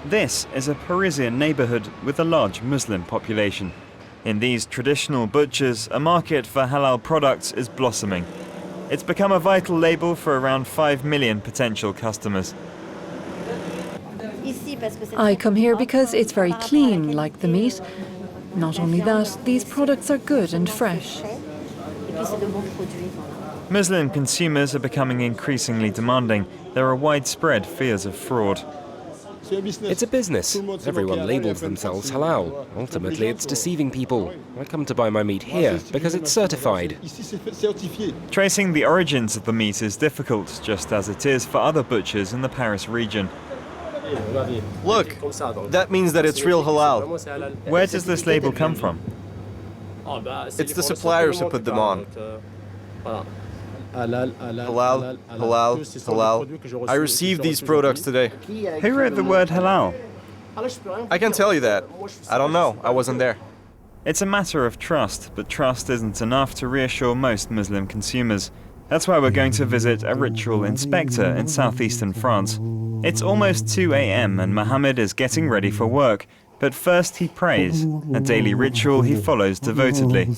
This is a Parisian neighborhood with a large Muslim population. In these traditional butchers, a market for halal products is blossoming. It's become a vital label for around 5 million potential customers. I come here because it's very clean, like the meat. Not only that, these products are good and fresh. Muslim consumers are becoming increasingly demanding. There are widespread fears of fraud. It's a business. Everyone labels themselves halal. Ultimately, it's deceiving people. I come to buy my meat here because it's certified. Tracing the origins of the meat is difficult, just as it is for other butchers in the Paris region. Look, that means that it's real halal. Where does this label come from? It's the suppliers who put them on. Halal, halal, halal. I received these products today. Who wrote the word halal? I can tell you that. I don't know. I wasn't there. It's a matter of trust, but trust isn't enough to reassure most Muslim consumers. That's why we're going to visit a ritual inspector in southeastern France. It's almost 2 a.m. and Mohamed is getting ready for work. But first he prays, a daily ritual he follows devotedly.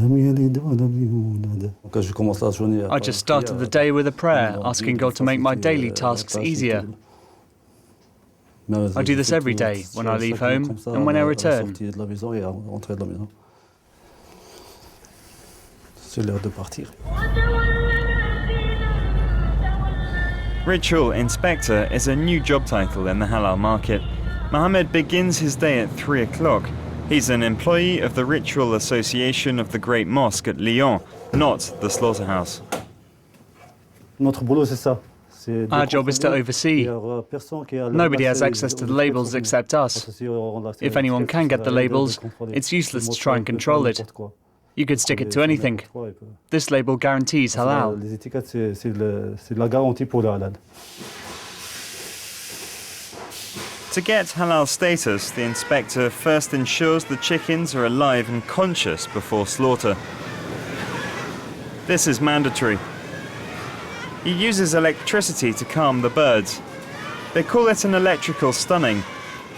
I just started the day with a prayer, asking God to make my daily tasks easier. I do this every day, when I leave home and when I return. Ritual inspector is a new job title in the halal market. Mohamed begins his day at 3 o'clock. He's an employee of the Ritual Association of the Great Mosque at Lyon, not the slaughterhouse. Our job is to oversee. Nobody has access to the labels except us. If anyone can get the labels, it's useless to try and control it. You could stick it to anything. This label guarantees halal. To get halal status, the inspector first ensures the chickens are alive and conscious before slaughter. This is mandatory. He uses electricity to calm the birds. They call it an electrical stunning.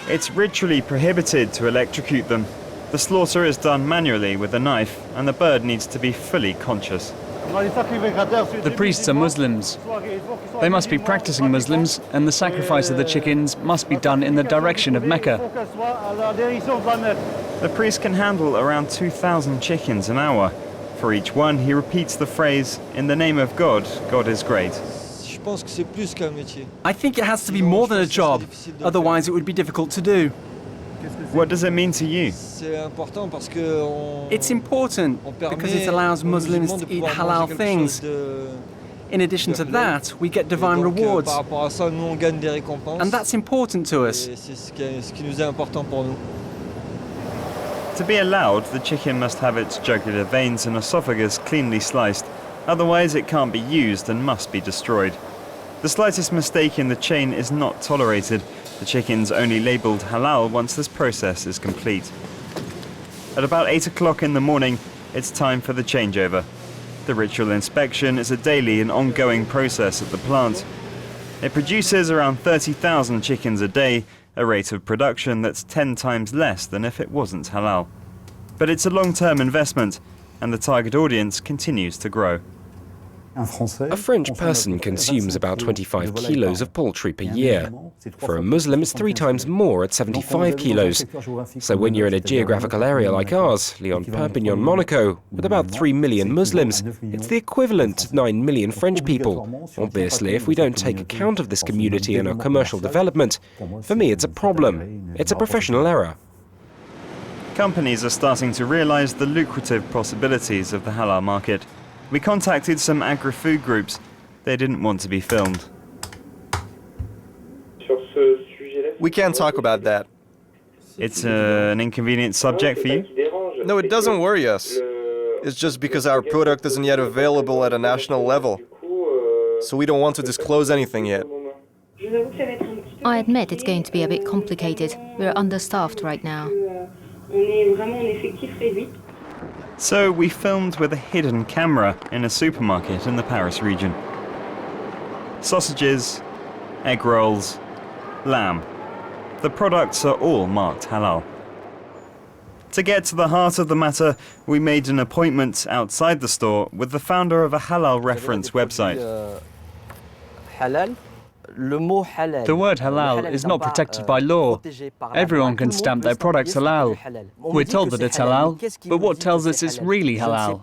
It's ritually prohibited to electrocute them. The slaughter is done manually with a knife, and the bird needs to be fully conscious. The priests are Muslims. They must be practicing Muslims, and the sacrifice of the chickens must be done in the direction of Mecca. The priest can handle around 2,000 chickens an hour. For each one, he repeats the phrase, "In the name of God, God is great." I think it has to be more than a job, otherwise it would be difficult to do. What does it mean to you? It's important because it allows Muslims to eat halal things. In addition to that, we get divine rewards. And that's important to us. To be allowed, the chicken must have its jugular veins and esophagus cleanly sliced. Otherwise, it can't be used and must be destroyed. The slightest mistake in the chain is not tolerated. The chicken's only labelled halal once this process is complete. At about 8 o'clock in the morning, it's time for the changeover. The ritual inspection is a daily and ongoing process at the plant. It produces around 30,000 chickens a day, a rate of production that's 10 times less than if it wasn't halal. But it's a long-term investment, and the target audience continues to grow. A French person consumes about 25 kilos of poultry per year. For a Muslim, it's 3 times more at 75 kilos. So when you're in a geographical area like ours, Lyon, Perpignan, Monaco, with about 3 million Muslims, it's the equivalent to 9 million French people. Obviously, if we don't take account of this community in our commercial development, for me it's a problem. It's a professional error. Companies are starting to realize the lucrative possibilities of the halal market. We contacted some agri-food groups. They didn't want to be filmed. We can't talk about that. It's an inconvenient subject for you? No, it doesn't worry us. It's just because our product isn't yet available at a national level. So we don't want to disclose anything yet. I admit it's going to be a bit complicated. We're understaffed right now. So we filmed with a hidden camera in a supermarket in the Paris region. Sausages, egg rolls, lamb. The products are all marked halal. To get to the heart of the matter, we made an appointment outside the store with the founder of a halal reference website. The word halal is not protected by law. Everyone can stamp their products halal. We're told that it's halal, but what tells us it's really halal?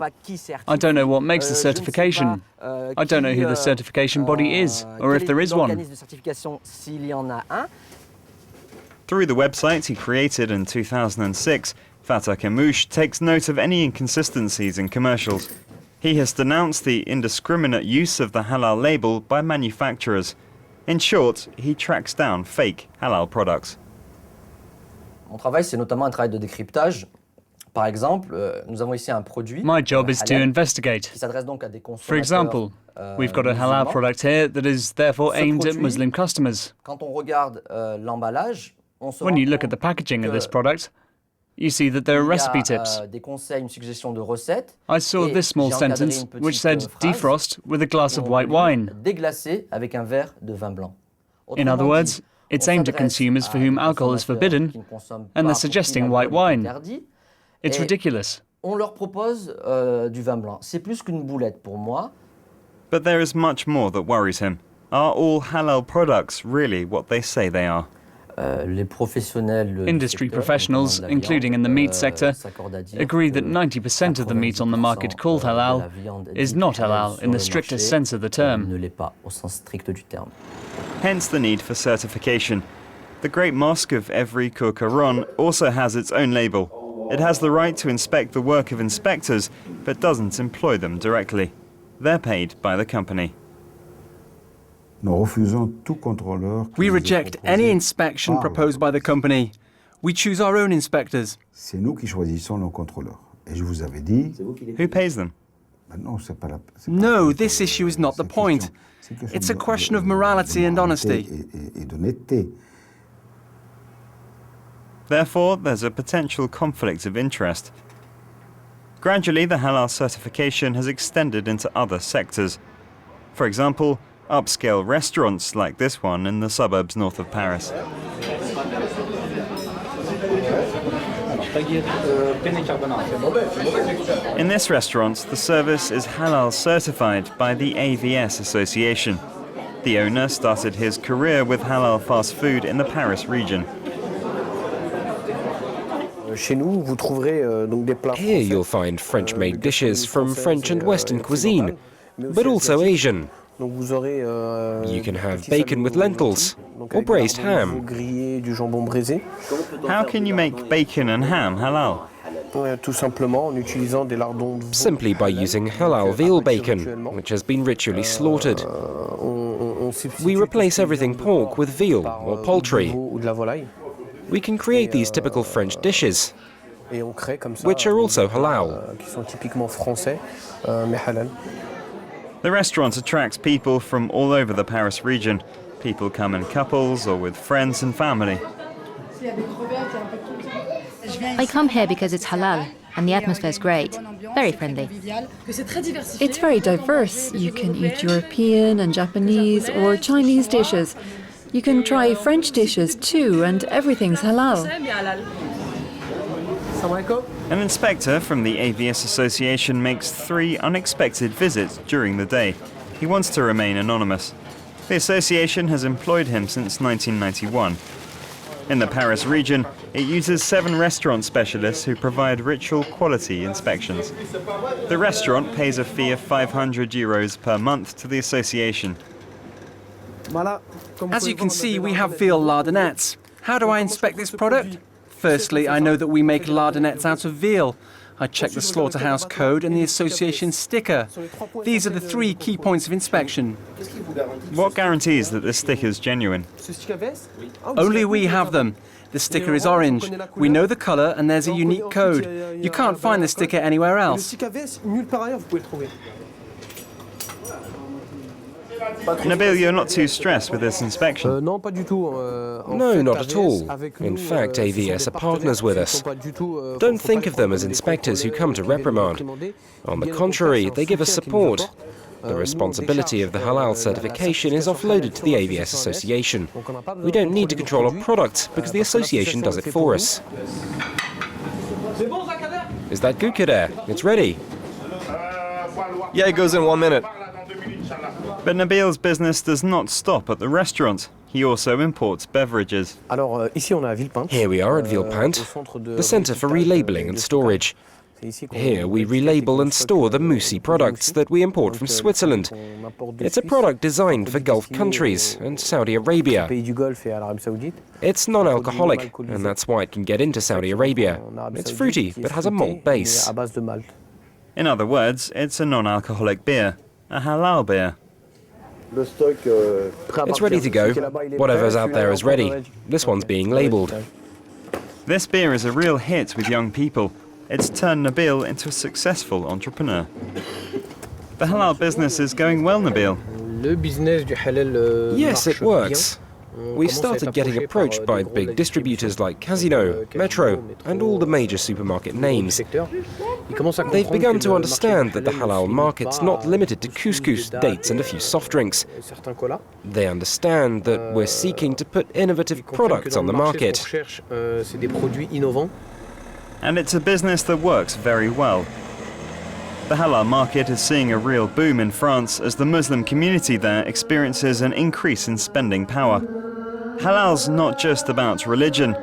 I don't know what makes the certification. I don't know who the certification body is, or if there is one. Through the website he created in 2006, Fatah Kamouche takes note of any inconsistencies in commercials. He has denounced the indiscriminate use of the halal label by manufacturers. In short, he tracks down fake halal products. Mon travail, c'est notamment un travail de décryptage. Par exemple, nous avons ici un produit. My job is to investigate. For example, we've got a halal product here that is therefore aimed at Muslim customers. Quand on regarde l'emballage, on se When you look at the packaging of this product, you see that there are recipe tips. des conseils, une suggestion de recettes. I saw this small sentence which said defrost with a glass of white wine. Déglacé avec un verre de vin blanc. In other words, it's aimed at consumers for whom alcohol is forbidden, and they're suggesting white wine. It's ridiculous. On leur propose du vin blanc. C'est plus qu'une boulette pour moi. But there is much more that worries him. Are all halal products really what they say they are? Industry professionals, including in the meat sector, agree that 90% of the meat on the market called halal is not halal in the strictest sense of the term. Hence the need for certification. The Great Mosque of Evry-Courcouronnes also has its own label. It has the right to inspect the work of inspectors, but doesn't employ them directly. They're paid by the company. We reject any inspection proposed by the company. We choose our own inspectors. Who pays them? No, this issue is not the point. It's a question of morality and honesty. Therefore, there's a potential conflict of interest. Gradually, the halal certification has extended into other sectors. For example, upscale restaurants like this one in the suburbs north of Paris. In this restaurant, the service is halal certified by the AVS Association. The owner started his career with halal fast food in the Paris region. Here you'll find French-made dishes from French and Western cuisine, but also Asian. You can have bacon with lentils, or braised ham. How can you make bacon and ham halal? Simply by using halal veal bacon, which has been ritually slaughtered. We replace everything pork with veal or poultry. We can create these typical French dishes, which are also halal. The restaurant attracts people from all over the Paris region. People come in couples or with friends and family. I come here because it's halal and the atmosphere is great. Very friendly. It's very diverse. You can eat European and Japanese or Chinese dishes. You can try French dishes too, and everything's halal. An inspector from the AVS Association makes 3 unexpected visits during the day. He wants to remain anonymous. The association has employed him since 1991. In the Paris region, it uses 7 restaurant specialists who provide ritual quality inspections. The restaurant pays a fee of €500 per month to the association. As you can see, we have veal lardonettes. How do I inspect this product? Firstly, I know that we make lardonettes out of veal. I check the slaughterhouse code and the association sticker. These are the 3 key points of inspection. What guarantees that this sticker is genuine? Only we have them. The sticker is orange. We know the colour and there's a unique code. You can't find the sticker anywhere else. Nabil, you're not too stressed with this inspection? No, not at all. In fact, AVS are partners with us. Don't think of them as inspectors who come to reprimand. On the contrary, they give us support. The responsibility of the halal certification is offloaded to the AVS Association. We don't need to control our products because the association does it for us. Is that good, Kader? It's ready. Yeah, it goes in 1 minute. But Nabil's business does not stop at the restaurant. He also imports beverages. Here we are at Villepinte, the centre for relabelling and storage. Here we relabel and store the moussy products that we import from Switzerland. It's a product designed for Gulf countries and Saudi Arabia. It's non-alcoholic, and that's why it can get into Saudi Arabia. It's fruity, but has a malt base. In other words, it's a non-alcoholic beer, a halal beer. It's ready to go. Whatever's out there is ready. This one's being labelled. This beer is a real hit with young people. It's turned Nabil into a successful entrepreneur. The halal business is going well, Nabil. Yes, it works. We started getting approached by big distributors like Casino, Metro, and all the major supermarket names. They've begun to understand that the halal market's not limited to couscous, dates, and a few soft drinks. They understand that we're seeking to put innovative products on the market. And it's a business that works very well. The halal market is seeing a real boom in France as the Muslim community there experiences an increase in spending power. Halal's not just about religion,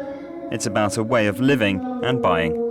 it's about a way of living and buying.